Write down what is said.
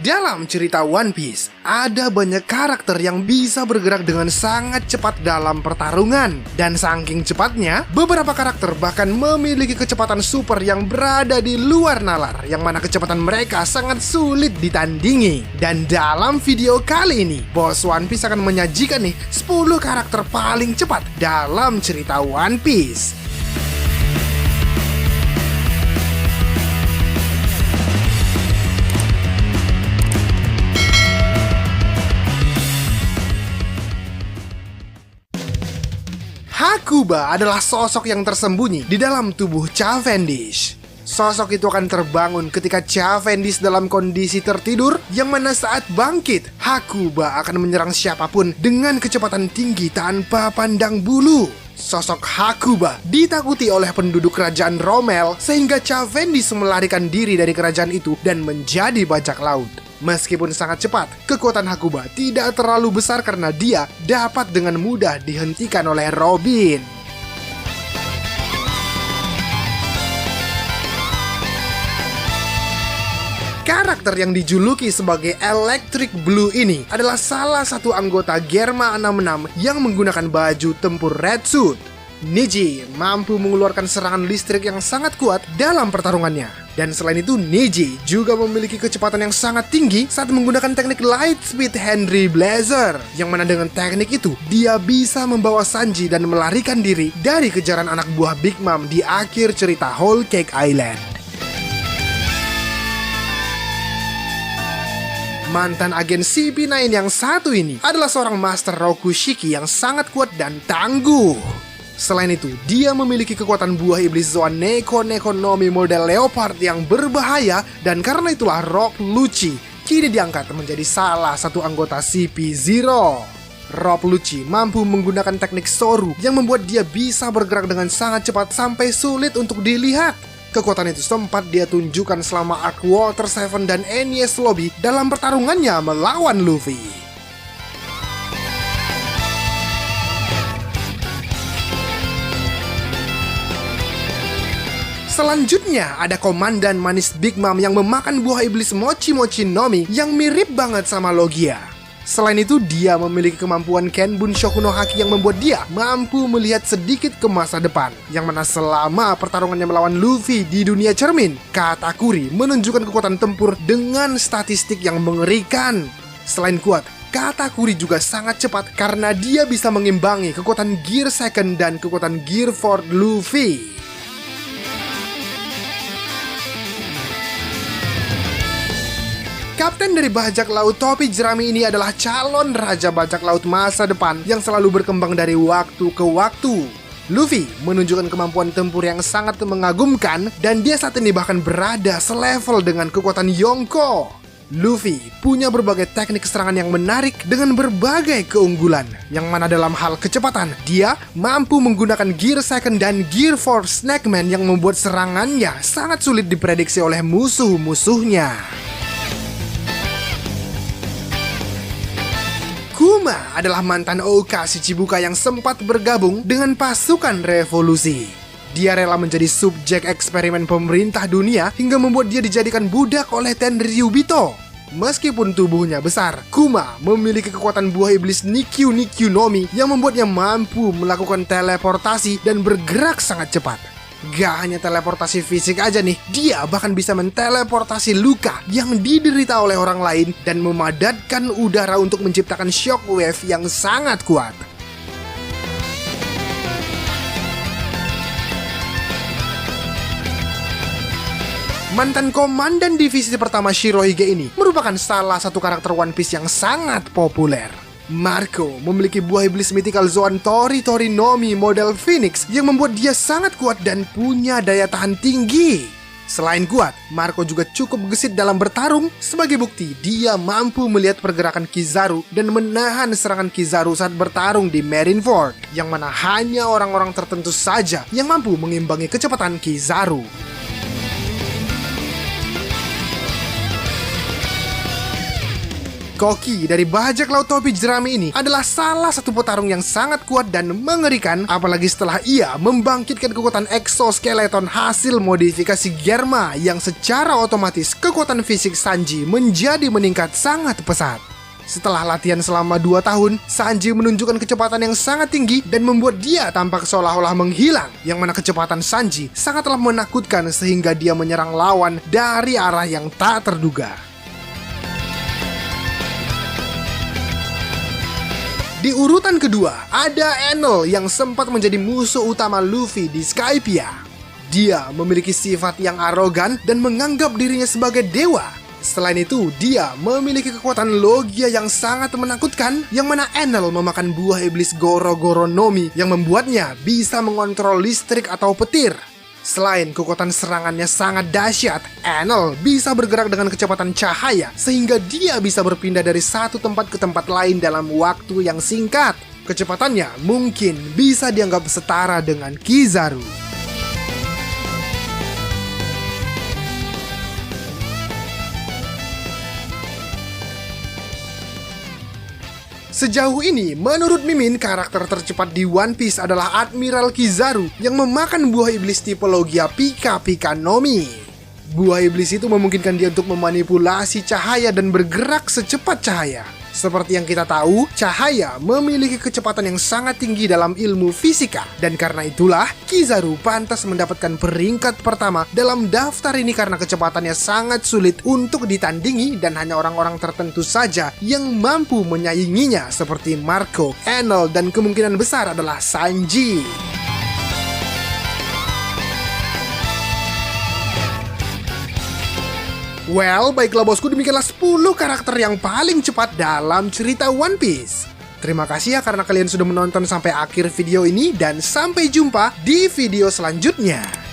Dalam cerita One Piece, ada banyak karakter yang bisa bergerak dengan sangat cepat dalam pertarungan. Dan saking cepatnya, beberapa karakter bahkan memiliki kecepatan super yang berada di luar nalar, yang mana kecepatan mereka sangat sulit ditandingi. Dan dalam video kali ini, Bos One Piece akan menyajikan nih 10 karakter paling cepat dalam cerita One Piece. Hakuba adalah sosok yang tersembunyi di dalam tubuh Cavendish. Sosok itu akan terbangun ketika Cavendish dalam kondisi tertidur, yang mana saat bangkit, Hakuba akan menyerang siapapun dengan kecepatan tinggi tanpa pandang bulu. Sosok Hakuba ditakuti oleh penduduk kerajaan Rommel, sehingga Cavendish melarikan diri dari kerajaan itu dan menjadi bajak laut. Meskipun sangat cepat, kekuatan Hakuba tidak terlalu besar karena dia dapat dengan mudah dihentikan oleh Robin. Karakter yang dijuluki sebagai Electric Blue ini adalah salah satu anggota Germa 66 yang menggunakan baju tempur Red Suit. Neji mampu mengeluarkan serangan listrik yang sangat kuat dalam pertarungannya. Dan selain itu, Neji juga memiliki kecepatan yang sangat tinggi saat menggunakan teknik Light Speed Henry Blazer, yang mana dengan teknik itu, dia bisa membawa Sanji dan melarikan diri dari kejaran anak buah Big Mom di akhir cerita Whole Cake Island. Mantan agen CP9 yang satu ini adalah seorang Master Rokushiki yang sangat kuat dan tangguh. Selain itu, dia memiliki kekuatan buah iblis Zoan Neko Nekonomi model Leopard yang berbahaya, dan karena itulah Rob Lucci kini diangkat menjadi salah satu anggota CP0. Rob Lucci mampu menggunakan teknik Soru yang membuat dia bisa bergerak dengan sangat cepat sampai sulit untuk dilihat. Kekuatan itu sempat dia tunjukkan selama Arc Water 7 dan NES Lobby dalam pertarungannya melawan Luffy. Selanjutnya ada Komandan Manis Big Mom yang memakan buah iblis Mochi Mochi Nomi yang mirip banget sama Logia. Selain itu, dia memiliki kemampuan Kenbun Shokuno Haki yang membuat dia mampu melihat sedikit ke masa depan, yang mana selama pertarungannya melawan Luffy di dunia cermin, Katakuri menunjukkan kekuatan tempur dengan statistik yang mengerikan. Selain kuat, Katakuri juga sangat cepat karena dia bisa mengimbangi kekuatan Gear Second dan kekuatan Gear Fourth Luffy. Kapten dari bajak laut topi jerami ini adalah calon raja bajak laut masa depan yang selalu berkembang dari waktu ke waktu. Luffy menunjukkan kemampuan tempur yang sangat mengagumkan, dan dia saat ini bahkan berada selevel dengan kekuatan Yonko. Luffy punya berbagai teknik serangan yang menarik dengan berbagai keunggulan, yang mana dalam hal kecepatan, dia mampu menggunakan Gear Second dan Gear Fourth Snackman yang membuat serangannya sangat sulit diprediksi oleh musuh-musuhnya. Kuma adalah mantan Oka Shichibuka yang sempat bergabung dengan pasukan revolusi. Dia rela menjadi subjek eksperimen pemerintah dunia hingga membuat dia dijadikan budak oleh Tenryubito. Meskipun tubuhnya besar, Kuma memiliki kekuatan buah iblis Nikyu Nikyu Nomi yang membuatnya mampu melakukan teleportasi dan bergerak sangat cepat. Gak hanya teleportasi fisik aja nih, dia bahkan bisa menteleportasi luka yang diderita oleh orang lain dan memadatkan udara untuk menciptakan shockwave yang sangat kuat. Mantan komandan divisi pertama Shirohige ini merupakan salah satu karakter One Piece yang sangat populer. Marco memiliki buah iblis mythical Zoan Tori Tori Nomi model Phoenix yang membuat dia sangat kuat dan punya daya tahan tinggi. Selain kuat, Marco juga cukup gesit dalam bertarung. Sebagai bukti, dia mampu melihat pergerakan Kizaru dan menahan serangan Kizaru saat bertarung di Marineford, yang mana hanya orang-orang tertentu saja yang mampu mengimbangi kecepatan Kizaru. Koki dari bajak laut topi jerami ini adalah salah satu petarung yang sangat kuat dan mengerikan, apalagi setelah ia membangkitkan kekuatan exoskeleton hasil modifikasi Germa yang secara otomatis kekuatan fisik Sanji menjadi meningkat sangat pesat. Setelah latihan selama 2 tahun, Sanji menunjukkan kecepatan yang sangat tinggi dan membuat dia tampak seolah-olah menghilang, yang mana kecepatan Sanji sangatlah menakutkan sehingga dia menyerang lawan dari arah yang tak terduga. Di urutan kedua, ada Enel yang sempat menjadi musuh utama Luffy di Skypiea. Dia memiliki sifat yang arogan dan menganggap dirinya sebagai dewa. Selain itu, dia memiliki kekuatan logia yang sangat menakutkan, yang mana Enel memakan buah iblis Goro-Goro Nomi yang membuatnya bisa mengontrol listrik atau petir. Selain kekuatan serangannya sangat dahsyat, Enel bisa bergerak dengan kecepatan cahaya sehingga dia bisa berpindah dari satu tempat ke tempat lain dalam waktu yang singkat. Kecepatannya mungkin bisa dianggap setara dengan Kizaru. Sejauh ini, menurut Mimin, karakter tercepat di One Piece adalah Admiral Kizaru yang memakan buah iblis tipe logia Pika Pika Nomi. Buah iblis itu memungkinkan dia untuk memanipulasi cahaya dan bergerak secepat cahaya. Seperti yang kita tahu, cahaya memiliki kecepatan yang sangat tinggi dalam ilmu fisika. Dan karena itulah, Kizaru pantas mendapatkan peringkat pertama dalam daftar ini karena kecepatannya sangat sulit untuk ditandingi dan hanya orang-orang tertentu saja yang mampu menyainginya seperti Marco, Enel, dan kemungkinan besar adalah Sanji. Well, baiklah bosku, demikianlah 10 karakter yang paling cepat dalam cerita One Piece. Terima kasih ya karena kalian sudah menonton sampai akhir video ini dan sampai jumpa di video selanjutnya.